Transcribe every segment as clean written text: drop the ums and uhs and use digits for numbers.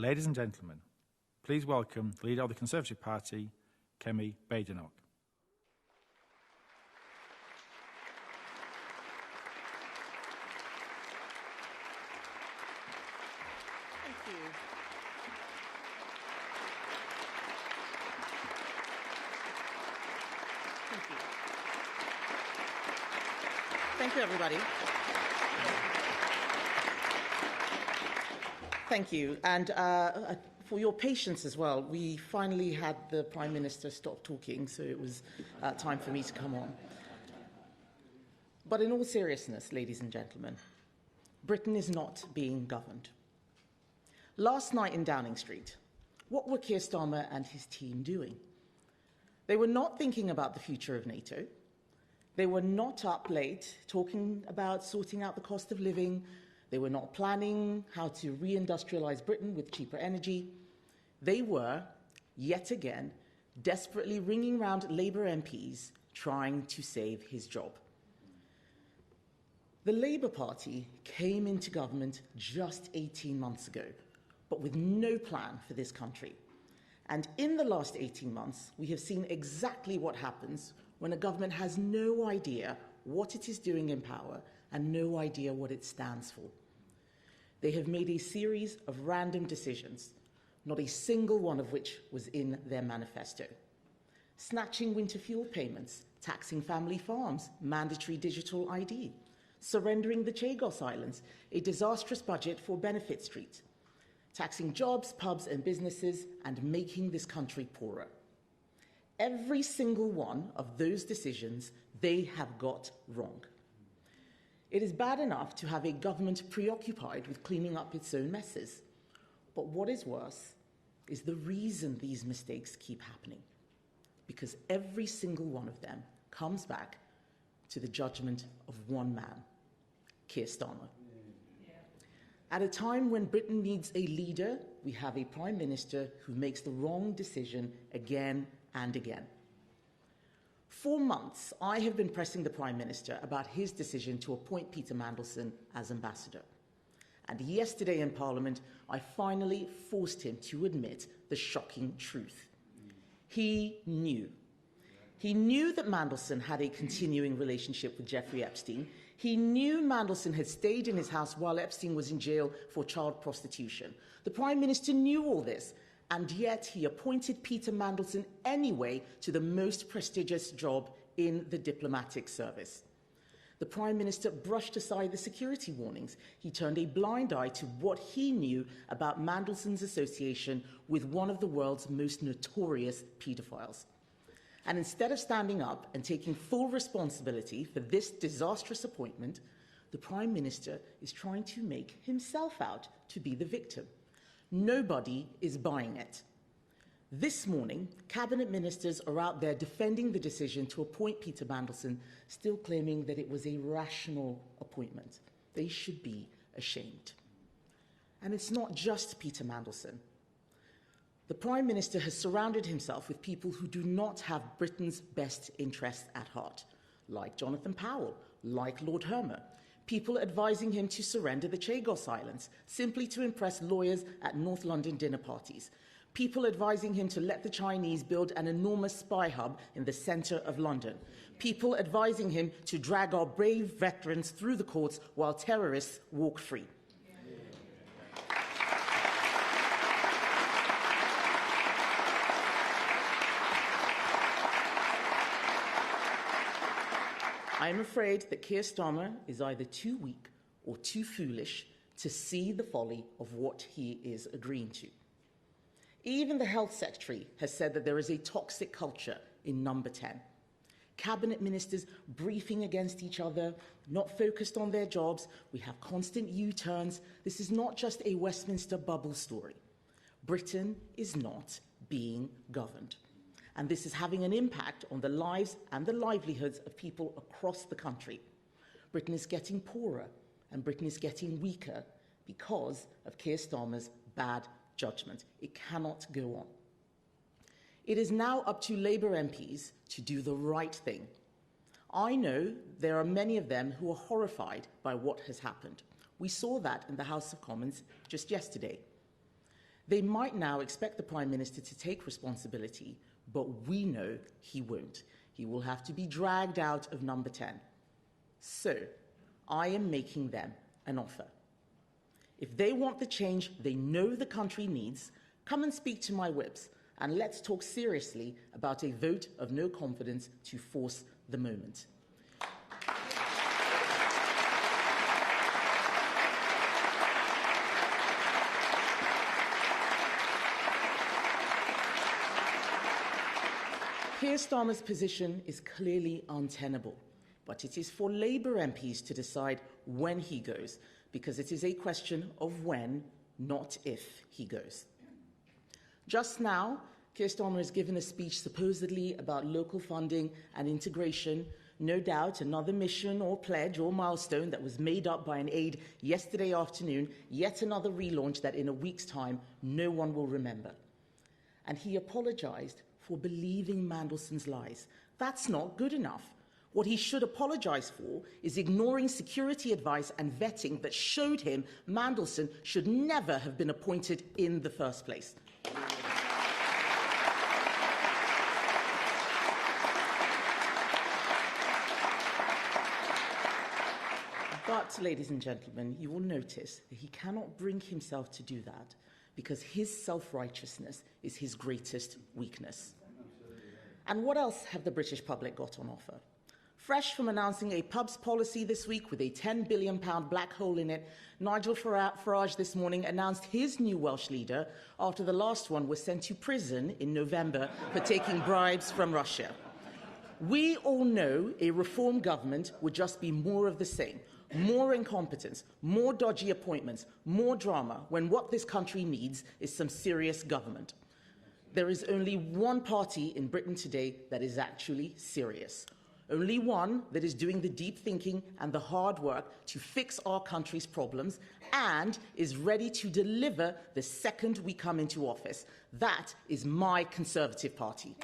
Ladies and gentlemen, please welcome the leader of the Conservative Party, Kemi Badenoch. Thank you. Thank you. Thank you, everybody. Thank you. And for your patience as well, we finally had the Prime Minister stop talking, so it was time for me to come on. But in all seriousness, ladies and gentlemen, Britain is not being governed. Last night in Downing Street, what were Keir Starmer and his team doing? They were not thinking about the future of NATO. They were not up late talking about sorting out the cost of living. They were not planning how to reindustrialise Britain with cheaper energy. They were, yet again, desperately ringing round Labour MPs trying to save his job. The Labour Party came into government just 18 months ago, but with no plan for this country. And in the last 18 months, we have seen exactly what happens when a government has no idea what it is doing in power and no idea what it stands for. They have made a series of random decisions, not a single one of which was in their manifesto. Snatching winter fuel payments, taxing family farms, mandatory digital ID, surrendering the Chagos Islands, a disastrous budget for Benefit Street, taxing jobs, pubs and businesses, and making this country poorer. Every single one of those decisions they have got wrong. It is bad enough to have a government preoccupied with cleaning up its own messes. But what is worse is the reason these mistakes keep happening. Because every single one of them comes back to the judgment of one man, Keir Starmer. At a time when Britain needs a leader, we have a Prime Minister who makes the wrong decision again and again. For months, I have been pressing the Prime Minister about his decision to appoint Peter Mandelson as ambassador. And yesterday in Parliament, I finally forced him to admit the shocking truth. He knew. He knew that Mandelson had a continuing relationship with Jeffrey Epstein. He knew Mandelson had stayed in his house while Epstein was in jail for child prostitution. The Prime Minister knew all this, and yet he appointed Peter Mandelson anyway to the most prestigious job in the diplomatic service. The Prime Minister brushed aside the security warnings. He turned a blind eye to what he knew about Mandelson's association with one of the world's most notorious paedophiles. And instead of standing up and taking full responsibility for this disastrous appointment, the Prime Minister is trying to make himself out to be the victim. Nobody is buying it. This morning, cabinet ministers are out there defending the decision to appoint Peter Mandelson, still claiming that it was a rational appointment. They should be ashamed. And it's not just Peter Mandelson. The Prime Minister has surrounded himself with people who do not have Britain's best interests at heart, like Jonathan Powell, like Lord Hermer, people advising him to surrender the Chagos Islands simply to impress lawyers at North London dinner parties, people advising him to let the Chinese build an enormous spy hub in the centre of London, people advising him to drag our brave veterans through the courts while terrorists walk free. I am afraid that Keir Starmer is either too weak or too foolish to see the folly of what he is agreeing to. Even the Health Secretary has said that there is a toxic culture in Number 10. Cabinet ministers briefing against each other, not focused on their jobs. We have constant U-turns. This is not just a Westminster bubble story. Britain is not being governed. And this is having an impact on the lives and the livelihoods of people across the country. Britain is getting poorer and Britain is getting weaker because of Keir Starmer's bad judgment. It cannot go on. It is now up to Labour MPs to do the right thing. I know there are many of them who are horrified by what has happened. We saw that in the House of Commons just yesterday. They might now expect the Prime Minister to take responsibility, but we know he won't. He will have to be dragged out of number 10. So, I am making them an offer. If they want the change they know the country needs, come and speak to my whips, and let's talk seriously about a vote of no confidence to force the moment. Keir Starmer's position is clearly untenable, but it is for Labour MPs to decide when he goes, because it is a question of when, not if, he goes. Just now, Keir Starmer has given a speech supposedly about local funding and integration, no doubt another mission or pledge or milestone that was made up by an aide yesterday afternoon, yet another relaunch that in a week's time no one will remember. And he apologised for believing Mandelson's lies. That's not good enough. What he should apologise for is ignoring security advice and vetting that showed him Mandelson should never have been appointed in the first place. But, ladies and gentlemen, you will notice that he cannot bring himself to do that because his self-righteousness is his greatest weakness. And what else have the British public got on offer? Fresh from announcing a pubs policy this week with a £10 billion black hole in it, Nigel Farage this morning announced his new Welsh leader after the last one was sent to prison in November for taking bribes from Russia. We all know a reform government would just be more of the same. More incompetence, more dodgy appointments, more drama, when what this country needs is some serious government. There is only one party in Britain today that is actually serious. Only one that is doing the deep thinking and the hard work to fix our country's problems and is ready to deliver the second we come into office. That is my Conservative Party.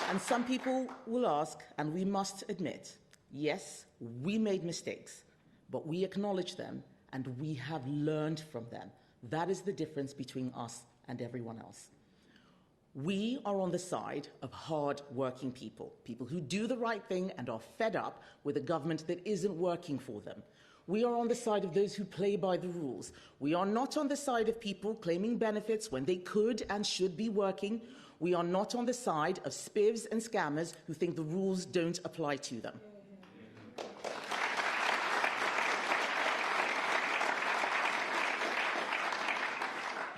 And some people will ask, and we must admit, yes, we made mistakes, but we acknowledge them and we have learned from them. That is the difference between us and everyone else. We are on the side of hard-working people, people who do the right thing and are fed up with a government that isn't working for them. We are on the side of those who play by the rules. We are not on the side of people claiming benefits when they could and should be working. We are not on the side of spivs and scammers who think the rules don't apply to them.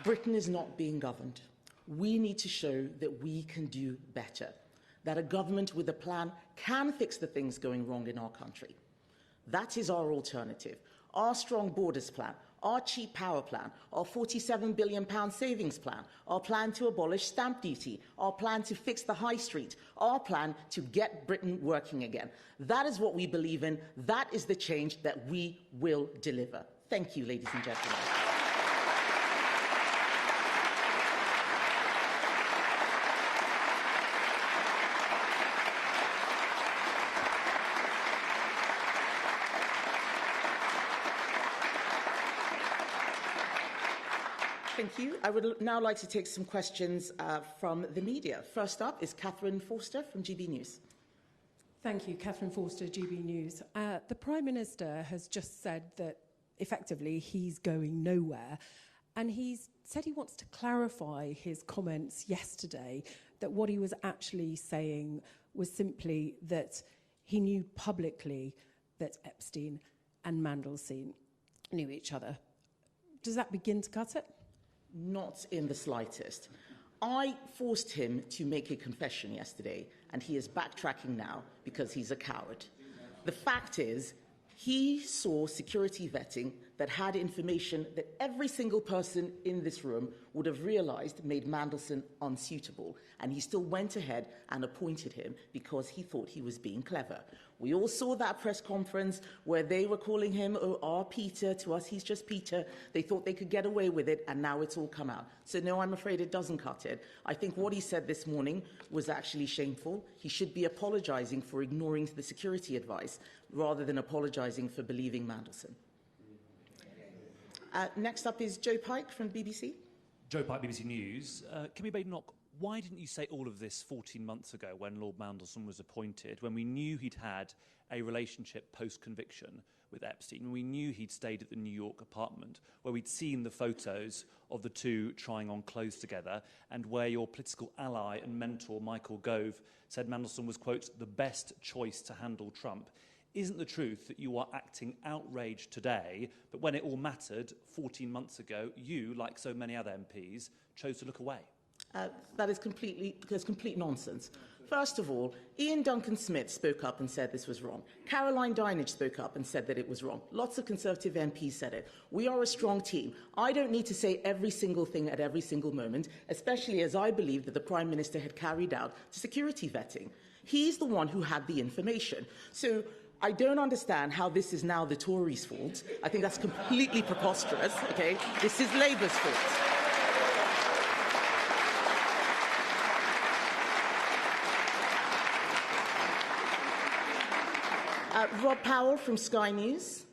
Britain is not being governed. We need to show that we can do better, that a government with a plan can fix the things going wrong in our country. That is our alternative, our strong borders plan, our cheap power plan, our £47 billion savings plan, our plan to abolish stamp duty, our plan to fix the high street, our plan to get Britain working again. That is what we believe in. That is the change that we will deliver. Thank you, ladies and gentlemen. Thank you. I would now like to take some questions from the media. First up is Catherine Forster from GB News. Thank you, Catherine Forster, GB News. The Prime Minister has just said that, effectively, he's going nowhere. And he's said he wants to clarify his comments yesterday, that what he was actually saying was simply that he knew publicly that Epstein and Mandelson knew each other. Does that begin to cut it? Not in the slightest. I forced him to make a confession yesterday, and he is backtracking now because he's a coward. The fact is, He saw security vetting that had information that every single person in this room would have realized made Mandelson unsuitable. And he still went ahead and appointed him because he thought he was being clever. We all saw that press conference where they were calling him, oh, our Peter. To us, he's just Peter. They thought they could get away with it, and now it's all come out. So no, I'm afraid it doesn't cut it. I think what he said this morning was actually shameful. He should be apologizing for ignoring the security advice rather than apologizing for believing Mandelson. Next up is Joe Pike from BBC. Joe Pike, BBC News. Kemi Badenoch, why didn't you say all of this 14 months ago when Lord Mandelson was appointed, when we knew he'd had a relationship post-conviction with Epstein, when we knew he'd stayed at the New York apartment, where we'd seen the photos of the two trying on clothes together, and where your political ally and mentor, Michael Gove, said Mandelson was, quote, the best choice to handle Trump? Isn't the truth that you are acting outraged today, but when it all mattered 14 months ago, you, like so many other MPs, chose to look away? That is complete nonsense. First of all, Ian Duncan Smith spoke up and said this was wrong. Caroline Dinenage spoke up and said that it was wrong. Lots of Conservative MPs said it. We are a strong team. I don't need to say every single thing at every single moment, especially as I believe that the Prime Minister had carried out security vetting. He's the one who had the information. So I don't understand how this is now the Tories' fault. I think that's completely preposterous, okay? This is Labour's fault. Rob Powell from Sky News.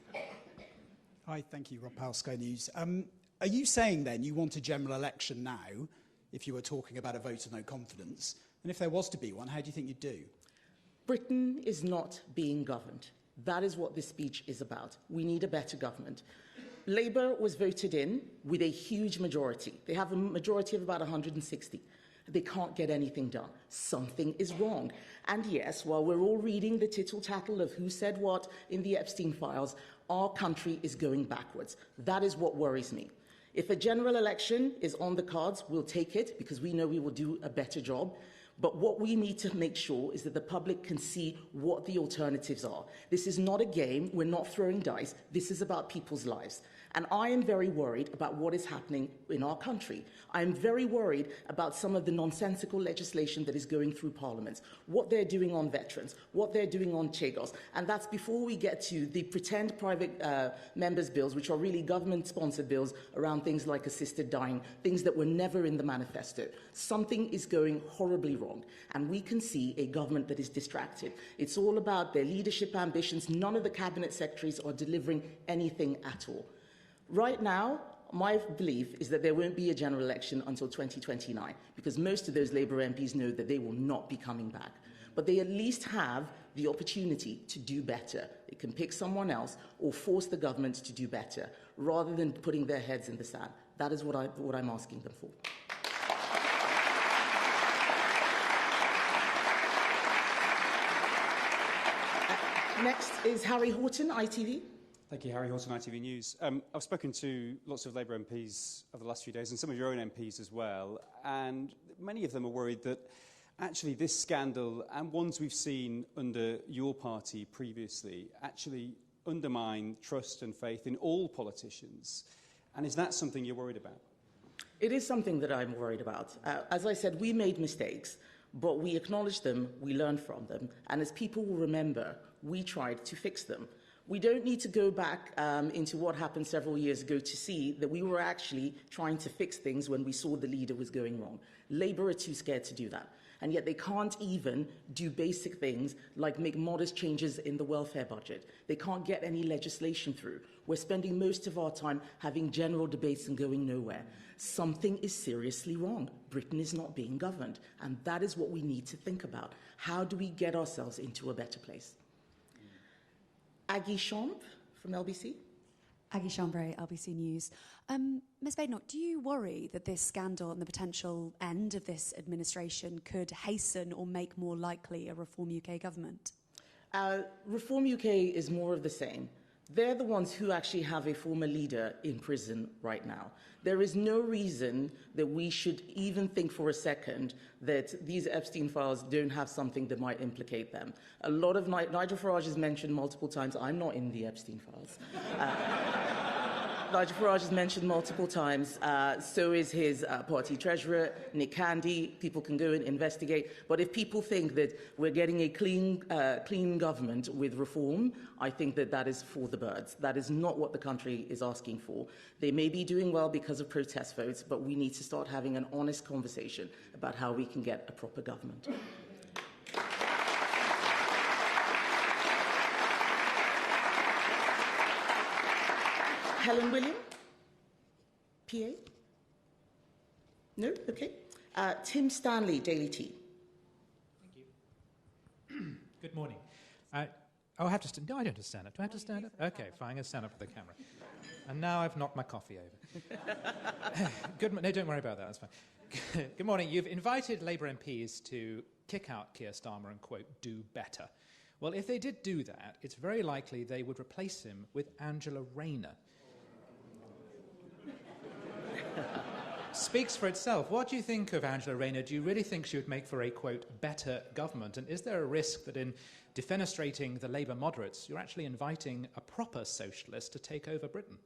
Hi, thank you, Rob Powell, Sky News. Are you saying then you want a general election now, if you were talking about a vote of no confidence? And if there was to be one, how do you think you'd do? Britain is not being governed. That is what this speech is about. We need a better government. Labour was voted in with a huge majority. They have a majority of about 160. They can't get anything done. Something is wrong. And yes, while we're all reading the tittle-tattle of who said what in the Epstein files, our country is going backwards. That is what worries me. If a general election is on the cards, we'll take it because we know we will do a better job. But what we need to make sure is that the public can see what the alternatives are. This is not a game. We're not throwing dice. This is about people's lives. And I am very worried about what is happening in our country. I am very worried about some of the nonsensical legislation that is going through Parliament, what they're doing on veterans, what they're doing on Chagos. And that's before we get to the pretend private members' bills, which are really government-sponsored bills around things like assisted dying, things that were never in the manifesto. Something is going horribly wrong. And we can see a government that is distracted. It's all about their leadership ambitions. None of the cabinet secretaries are delivering anything at all. Right now, my belief is that there won't be a general election until 2029, because most of those Labour MPs know that they will not be coming back. But they at least have the opportunity to do better. They can pick someone else or force the government to do better, rather than putting their heads in the sand. That is what I'm asking them for. Next is Harry Horton, ITV. Thank you, Harry Horton, ITV News. I've spoken to lots of Labour MPs over the last few days, and some of your own MPs as well, and many of them are worried that actually this scandal, and ones we've seen under your party previously, actually undermine trust and faith in all politicians. And is that something you're worried about? It is something that I'm worried about. As I said, we made mistakes, but we acknowledged them, we learned from them, and as people will remember, we tried to fix them. We don't need to go back into what happened several years ago to see that we were actually trying to fix things when we saw the leader was going wrong. Labour are too scared to do that. And yet they can't even do basic things like make modest changes in the welfare budget. They can't get any legislation through. We're spending most of our time having general debates and going nowhere. Something is seriously wrong. Britain is not being governed. And that is what we need to think about. How do we get ourselves into a better place? Aggie Champ from LBC. Aggie Chambray, LBC News. Ms Badenoch, do you worry that this scandal and the potential end of this administration could hasten or make more likely a Reform UK government? Reform UK is more of the same. They're the ones who actually have a former leader in prison right now. There is no reason that we should even think for a second that these Epstein files don't have something that might implicate them. A lot of Nigel Farage has mentioned multiple times, I'm not in the Epstein files. Nigel Farage has mentioned multiple times, so is his party treasurer, Nick Candy. People can go and investigate. But if people think that we're getting a clean government with reform, I think that that is for the birds. That is not what the country is asking for. They may be doing well because of protest votes, but we need to start having an honest conversation about how we can get a proper government. Helen William? PA? No? Okay. Tim Stanley, Daily Tea. Thank you. Good morning. I have to stand. No, I don't have to stand up. Do I have to stand up? Okay, fine. I'm going to stand up for the camera. And now I've knocked my coffee over. No, don't worry about that. That's fine. Good morning. You've invited Labour MPs to kick out Keir Starmer and, quote, do better. Well, if they did do that, it's very likely they would replace him with Angela Rayner. Speaks for itself. What do you think of Angela Rayner? Do you really think she would make for a, quote, better government? And is there a risk that in defenestrating the Labour moderates, you're actually inviting a proper socialist to take over Britain?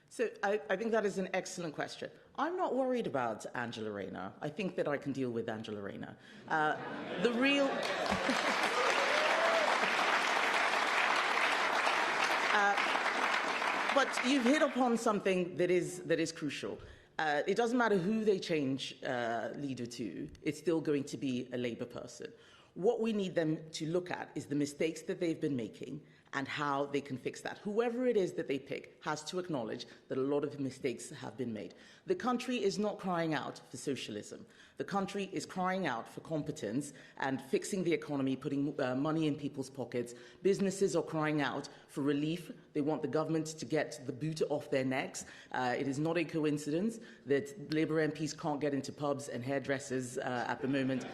So I think that is an excellent question. I'm not worried about Angela Rayner. I think that I can deal with Angela Rayner. The real... But you've hit upon something that is crucial. It doesn't matter who they change leader to, it's still going to be a Labour person. What we need them to look at is the mistakes that they've been making and how they can fix that. Whoever it is that they pick has to acknowledge that a lot of mistakes have been made. The country is not crying out for socialism. The country is crying out for competence and fixing the economy, putting money in people's pockets. Businesses are crying out for relief. They want the government to get the boot off their necks. It is not a coincidence that Labour MPs can't get into pubs and hairdressers at the moment.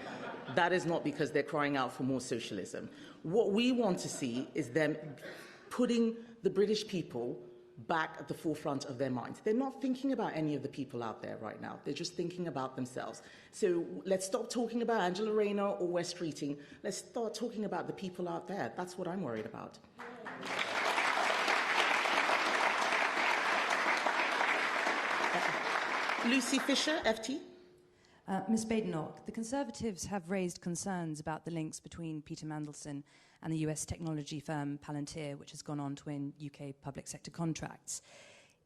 That is not because they're crying out for more socialism. What we want to see is them putting the British people back at the forefront of their minds. They're not thinking about any of the people out there right now. They're just thinking about themselves. So let's stop talking about Angela Rayner or West Streeting. Let's start talking about the people out there. That's what I'm worried about. Lucy Fisher, FT. Ms Badenoch, the Conservatives have raised concerns about the links between Peter Mandelson and the US technology firm Palantir, which has gone on to win UK public sector contracts.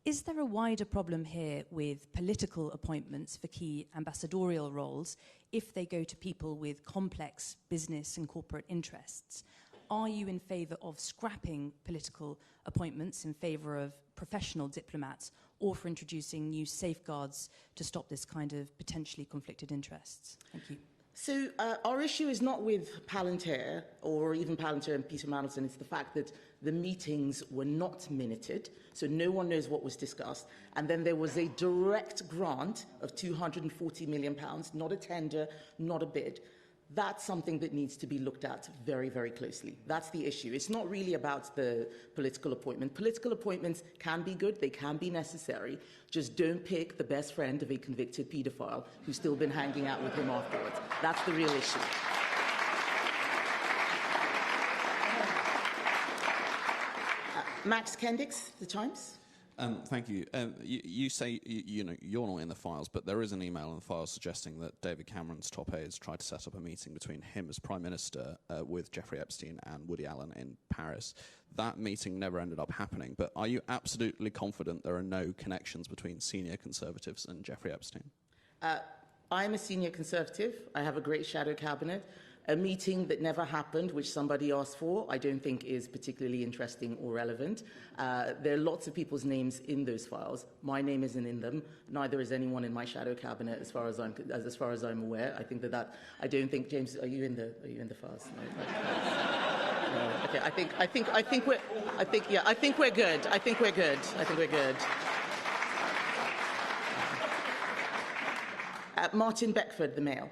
Is there a wider problem here with political appointments for key ambassadorial roles if they go to people with complex business and corporate interests? Are you in favour of scrapping political appointments in favour of professional diplomats, or for introducing new safeguards to stop this kind of potentially conflicted interests? Thank you. So our issue is not with Palantir or even Palantir and Peter Mandelson. It's the fact that the meetings were not minuted, so no one knows what was discussed. And then there was a direct grant of £240 million, not a tender, not a bid. That's something that needs to be looked at very, very closely. That's the issue. It's not really about the political appointment. Political appointments can be good, they can be necessary. Just don't pick the best friend of a convicted paedophile who's still been hanging out with him afterwards. That's the real issue. Max Kendicks, The Times. Thank you. You say you're not in the files, but there is an email in the files suggesting that David Cameron's top aides tried to set up a meeting between him as Prime Minister with Jeffrey Epstein and Woody Allen in Paris. That meeting never ended up happening, but are you absolutely confident there are no connections between senior Conservatives and Jeffrey Epstein? I'm a senior Conservative. I have a great shadow cabinet. A meeting that never happened, which somebody asked for, I don't think is particularly interesting or relevant. There are lots of people's names in those files. My name isn't in them. Neither is anyone in my shadow cabinet, as far as I'm aware. I think that I don't think, James, are you in the files? No. Okay. I think we're good. Martin Beckford, The Mail.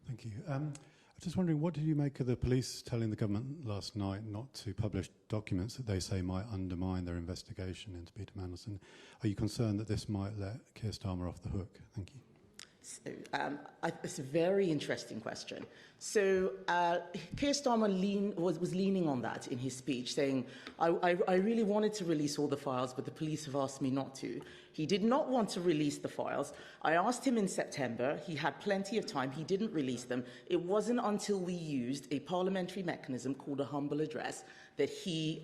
Thank you. I Just wondering, what did you make of the police telling the government last night not to publish documents that they say might undermine their investigation into Peter Mandelson? Are you concerned that this might let Keir Starmer off the hook? Thank you. So, it's a very interesting question. So Keir Starmer was leaning on that in his speech, saying, I really wanted to release all the files, but the police have asked me not to. He did not want to release the files. I asked him in September. He had plenty of time. He didn't release them. It wasn't until we used a parliamentary mechanism called a humble address that he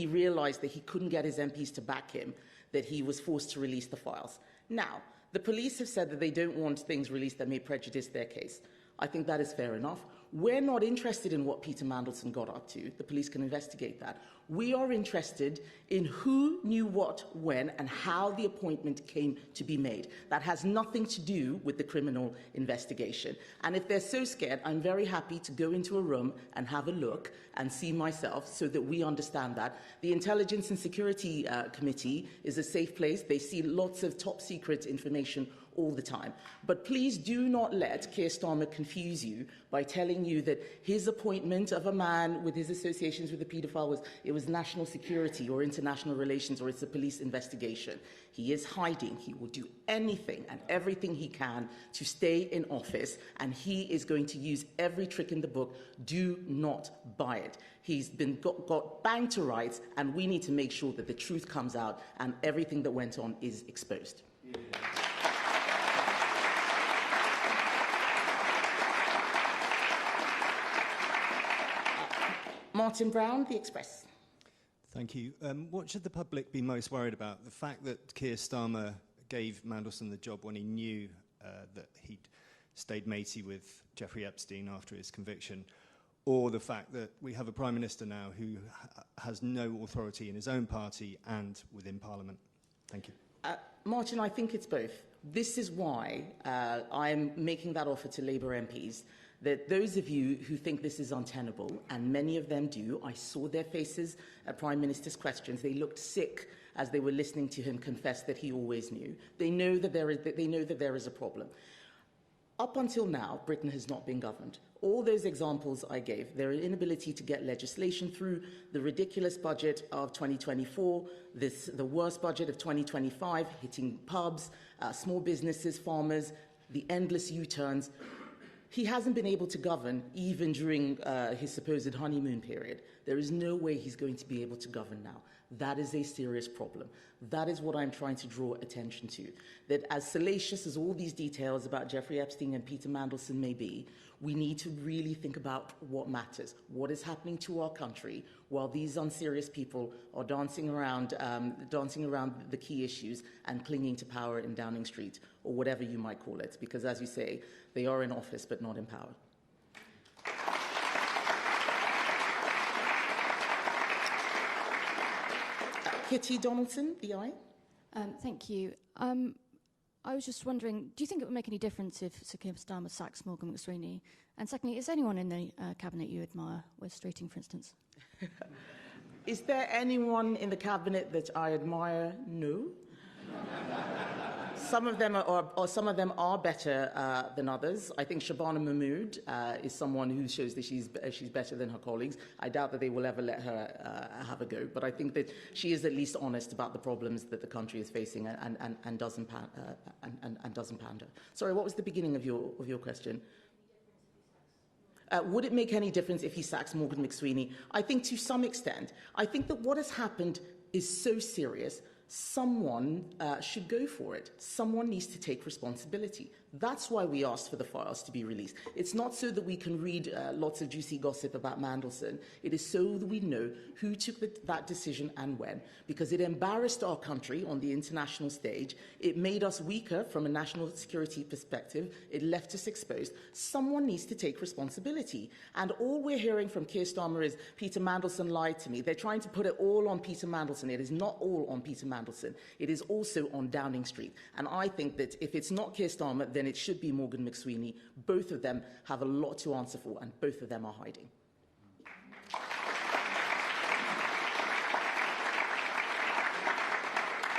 realised that he couldn't get his MPs to back him, that he was forced to release the files. Now, the police have said that they don't want things released that may prejudice their case. I think that is fair enough. We're not interested in what Peter Mandelson got up to. The police can investigate that. We are interested in who knew what, when, and how the appointment came to be made. That has nothing to do with the criminal investigation. And if they're so scared, I'm very happy to go into a room and have a look and see myself so that we understand that. The Intelligence and Security Committee is a safe place. They see lots of top secret information all the time. But please do not let Keir Starmer confuse you by telling you that his appointment of a man with his associations with the paedophile was national security or international relations or it's a police investigation. He is hiding. He will do anything and everything he can to stay in office, and he is going to use every trick in the book. Do not buy it. He's been got banged to rights, and we need to make sure that the truth comes out and everything that went on is exposed. Yeah. Martin Brown, The Express. Thank you. What should the public be most worried about? The fact that Keir Starmer gave Mandelson the job when he knew that he'd stayed matey with Jeffrey Epstein after his conviction, or the fact that we have a Prime Minister now who has no authority in his own party and within Parliament? Thank you. Martin, I think it's both. This is why I'm making that offer to Labour MPs, that those of you who think this is untenable, and many of them do, I saw their faces at Prime Minister's questions. They looked sick as they were listening to him confess that he always knew. They know that there is a problem. Up until now, Britain has not been governed. All those examples I gave, their inability to get legislation through, the ridiculous budget of 2024, the worst budget of 2025, hitting pubs, small businesses, farmers, the endless U-turns. He hasn't been able to govern even during his supposed honeymoon period. There is no way he's going to be able to govern now. That is a serious problem. That is what I'm trying to draw attention to. That as salacious as all these details about Jeffrey Epstein and Peter Mandelson may be, we need to really think about what matters, what is happening to our country while these unserious people are dancing around the key issues and clinging to power in Downing Street, or whatever you might call it, because as you say, they are in office but not in power. Kitty Donaldson, The Eye. Thank you. I was just wondering, do you think it would make any difference if Sir Keir Starmer sacks Morgan McSweeney? And secondly, is anyone in the cabinet you admire, Wes Streeting, for instance? Is there anyone in the cabinet that I admire? No. Some of them are better than others. I think Shabana Mahmood is someone who shows that she's better than her colleagues. I doubt that they will ever let her have a go, but I think that she is at least honest about the problems that the country is facing and doesn't pander. Sorry, what was the beginning of your question? Would it make any difference if he sacks Morgan McSweeney? I think to some extent. I think that what has happened is so serious. Someone should go for it. Someone needs to take responsibility. That's why we asked for the files to be released. It's not so that we can read lots of juicy gossip about Mandelson. It is so that we know who took that decision and when, because it embarrassed our country on the international stage. It made us weaker from a national security perspective. It left us exposed. Someone needs to take responsibility. And all we're hearing from Keir Starmer is, Peter Mandelson lied to me. They're trying to put it all on Peter Mandelson. It is not all on Peter Mandelson. It is also on Downing Street. And I think that if it's not Keir Starmer, then it should be Morgan McSweeney. Both of them have a lot to answer for, and both of them are hiding.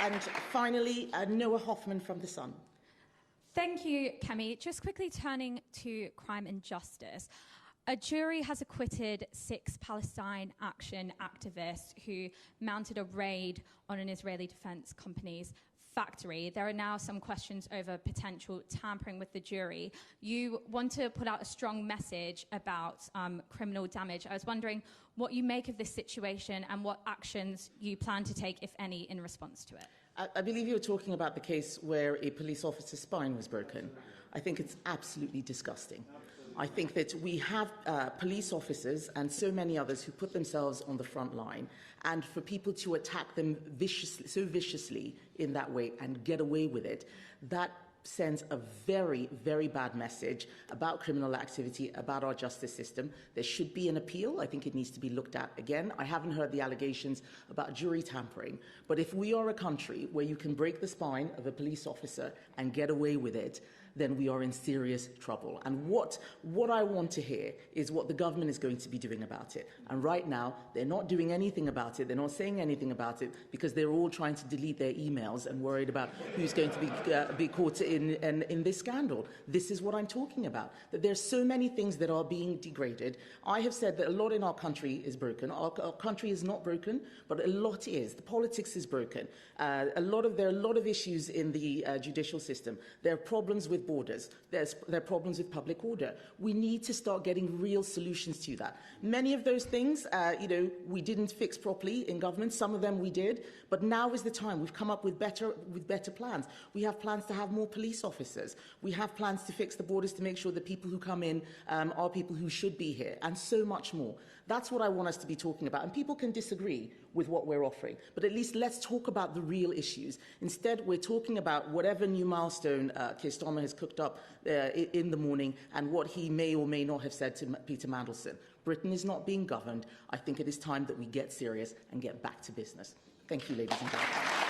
And finally, Noah Hoffman from The Sun. Thank you, Kemi. Just quickly turning to crime and justice. A jury has acquitted 6 Palestine Action activists who mounted a raid on an Israeli defense company's factory. There are now some questions over potential tampering with the jury. You want to put out a strong message about criminal damage. I was wondering what you make of this situation and what actions you plan to take, if any, in response to it. I believe you were talking about the case where a police officer's spine was broken. I think it's absolutely disgusting. I think that we have police officers and so many others who put themselves on the front line, and for people to attack them so viciously in that way and get away with it, that sends a very, very bad message about criminal activity, about our justice system. There should be an appeal. I think it needs to be looked at again. I haven't heard the allegations about jury tampering, but if we are a country where you can break the spine of a police officer and get away with it, then we are in serious trouble. And what I want to hear is what the government is going to be doing about it. And right now, they're not doing anything about it. They're not saying anything about it because they're all trying to delete their emails and worried about who's going to be caught in this scandal. This is what I'm talking about, that there's so many things that are being degraded. I have said that a lot in our country is broken. Our country is not broken, but a lot is. The politics is broken. There are a lot of issues in the judicial system. There are problems with borders. There are problems with public order. We need to start getting real solutions to that. Many of those things, we didn't fix properly in government. Some of them we did, but now is the time. We've come up with better plans. We have plans to have more police officers. We have plans to fix the borders to make sure that people who come in are people who should be here, and so much more. That's what I want us to be talking about. And people can disagree with what we're offering, but at least let's talk about the real issues. Instead, we're talking about whatever new milestone Keir Starmer has cooked up in the morning and what he may or may not have said to Peter Mandelson. Britain is not being governed. I think it is time that we get serious and get back to business. Thank you, ladies and gentlemen.